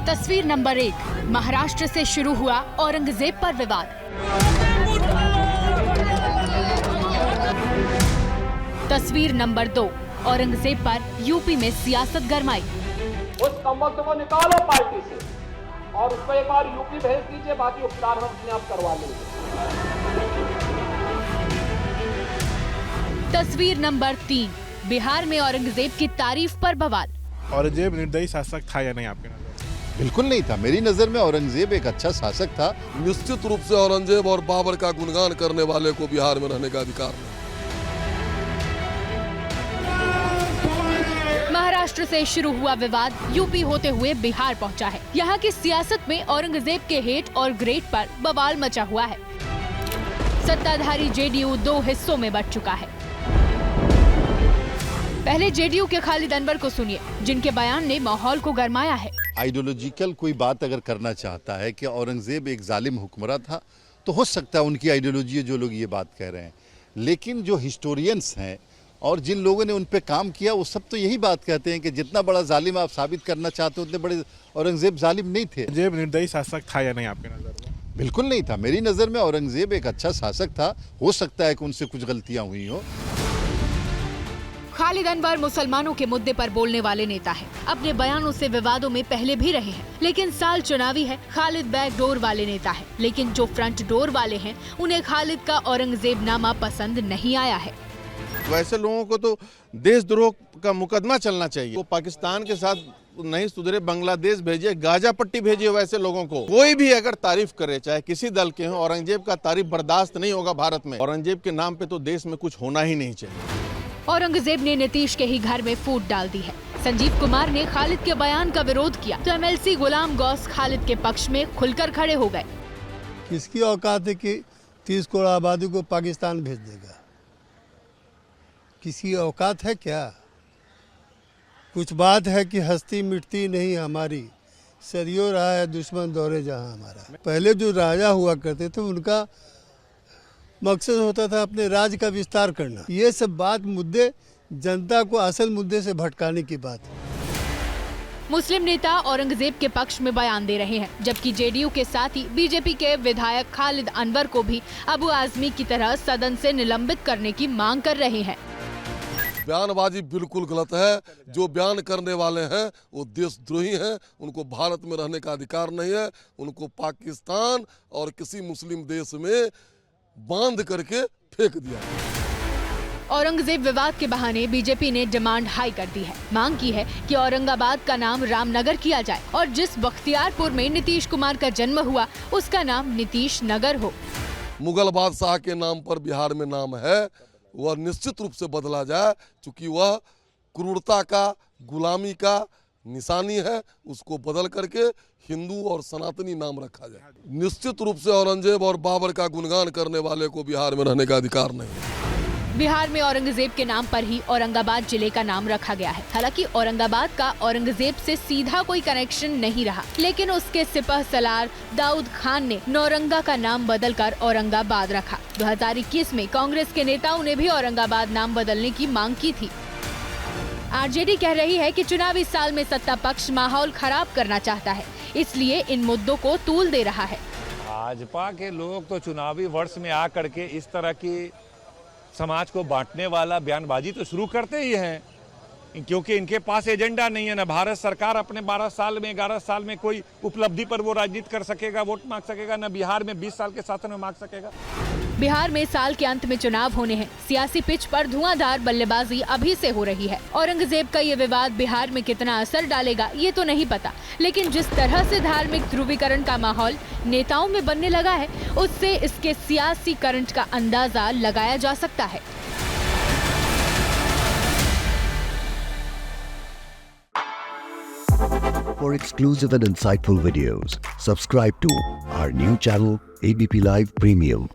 तस्वीर नंबर 1, महाराष्ट्र से शुरू हुआ औरंगजेब पर विवाद। तस्वीर नंबर 2, औरंगजेब पर यूपी में सियासत गरमाई। उस कमबख्त को निकालो पार्टी से और उसको एक बार यूपी भेज दीजिए, बाकी उपचार हम अपने आप करवा लेंगे। तस्वीर नंबर 3, बिहार में औरंगजेब की तारीफ पर बवाल। औरंगजेब निर्दयी शासक था या नहीं आपके नजर? बिल्कुल नहीं था। मेरी नजर में औरंगजेब एक अच्छा शासक था। निश्चित रूप से औरंगजेब और बाबर का गुणगान करने वाले को बिहार में रहने का अधिकार नहीं। महाराष्ट्र से शुरू हुआ विवाद यूपी होते हुए बिहार पहुंचा है। यहाँ की सियासत में औरंगजेब के हेट और ग्रेट पर बवाल मचा हुआ है। सत्ताधारी जेडीयू 2 हिस्सों में बंट चुका है। पहले जेडीयू के खालिद अनवर को सुनिए, जिनके बयान ने माहौल को गरमाया है। आइडियोलॉजिकल कोई बात अगर करना चाहता है कि औरंगजेब एक जालिम हुक्मरान था, तो हो सकता है उनकी आइडियोलॉजी है जो लोग ये बात कह रहे हैं। लेकिन जो हिस्टोरियंस हैं और जिन लोगों ने उन पे काम किया, वो सब तो यही बात कहते हैं कि जितना बड़ा जालिम आप साबित करना चाहते हो, उतने बड़े औरंगजेब जालिम नहीं थे। औरंगजेब निर्दयी शासक था या नहीं आपके नजर में? बिल्कुल नहीं था। मेरी नज़र में औरंगजेब एक अच्छा शासक था। हो सकता है कि उनसे कुछ गलतियां हुई हो। खालिद अनवर मुसलमानों के मुद्दे पर बोलने वाले नेता हैं। अपने बयानों से विवादों में पहले भी रहे हैं, लेकिन साल चुनावी है। खालिद बैक डोर वाले नेता है, लेकिन जो फ्रंट डोर वाले हैं, उन्हें खालिद का औरंगजेब नामा पसंद नहीं आया है। वैसे लोगों को तो देशद्रोह का मुकदमा चलना चाहिए। वो पाकिस्तान के साथ नहीं सुधरे, बांग्लादेश भेजिए, गाजा पट्टी भेजिए। वैसे लोगों को कोई भी अगर तारीफ करे, चाहे किसी दल के हो, औरंगजेब का तारीफ बर्दाश्त नहीं होगा भारत में। औरंगजेब के नाम पे तो देश में कुछ होना ही नहीं चाहिए। औरंगजेब ने नीतीश के ही घर में फूट डाल दी है। संजीव कुमार ने खालिद के बयान का विरोध किया तो एमएलसी गुलाम गौस खालिद के पक्ष में खुलकर खड़े हो गए। किसकी औकात है कि 30 करोड़ आबादी को पाकिस्तान भेज देगा? किसी औकात है क्या? कुछ बात है कि हस्ती मिटती नहीं हमारी, सदियों रहा है दुश्मन दौरे जहां हमारा। पहले जो राजा हुआ करते थे, उनका मकसद होता था अपने राज का विस्तार करना। ये सब बात मुद्दे जनता को असल मुद्दे से भटकाने की बात है। मुस्लिम नेता औरंगजेब के पक्ष में बयान दे रहे हैं, जबकि जेडीयू के साथ ही बीजेपी के विधायक खालिद अनवर को भी अबू आजमी की तरह सदन से निलंबित करने की मांग कर रहे हैं। बयानबाजी बिल्कुल गलत है। जो बयान करने वाले हैं वो देशद्रोही हैं। उनको भारत में रहने का अधिकार नहीं है। उनको पाकिस्तान और किसी मुस्लिम देश में बांध करके फेंक दिया। औरंगजेब विवाद के बहाने बीजेपी ने डिमांड हाई कर दी है। मांग की है कि औरंगाबाद का नाम रामनगर किया जाए और जिस बख्तियारपुर में नीतीश कुमार का जन्म हुआ, उसका नाम नीतीश नगर हो। मुगल बादशाह के नाम पर बिहार में नाम है, वह निश्चित रूप से बदला जाए, क्योंकि वह क्रूरता का, गुलामी का निशानी है। उसको बदल करके हिंदू और सनातनी नाम रखा जाए। निश्चित रूप से औरंगजेब और बाबर का गुणगान करने वाले को बिहार में रहने का अधिकार नहीं है। बिहार में औरंगजेब के नाम पर ही औरंगाबाद जिले का नाम रखा गया है। हालांकि औरंगाबाद का औरंगजेब से सीधा कोई कनेक्शन नहीं रहा, लेकिन उसके सिपह सलार दाऊद खान ने नौरंगा का नाम बदलकर औरंगाबाद रखा। 2021 में कांग्रेस के नेताओं ने भी औरंगाबाद नाम बदलने की मांग की थी। आरजेडी कह रही है कि चुनावी साल में सत्ता पक्ष माहौल खराब करना चाहता है, इसलिए इन मुद्दों को तूल दे रहा है। भाजपा के लोग तो चुनावी वर्ष में आकर के इस तरह की समाज को बांटने वाला बयानबाजी तो शुरू करते ही हैं, क्योंकि इनके पास एजेंडा नहीं है। ना भारत सरकार अपने 12 साल में 11 साल में कोई उपलब्धि पर वो राजनीति कर सकेगा, वोट मांग सकेगा, ना बिहार में 20 साल के शासन में मांग सकेगा। बिहार में साल के अंत में चुनाव होने हैं। सियासी पिच पर धुआंधार बल्लेबाजी अभी से हो रही है। औरंगजेब का ये विवाद बिहार में कितना असर डालेगा ये तो नहीं पता, लेकिन जिस तरह से धार्मिक ध्रुवीकरण का माहौल नेताओं में बनने लगा है, उससे इसके सियासी करंट का अंदाजा लगाया जा सकता है। For exclusive and insightful videos, subscribe to our new channel ABP Live Premium.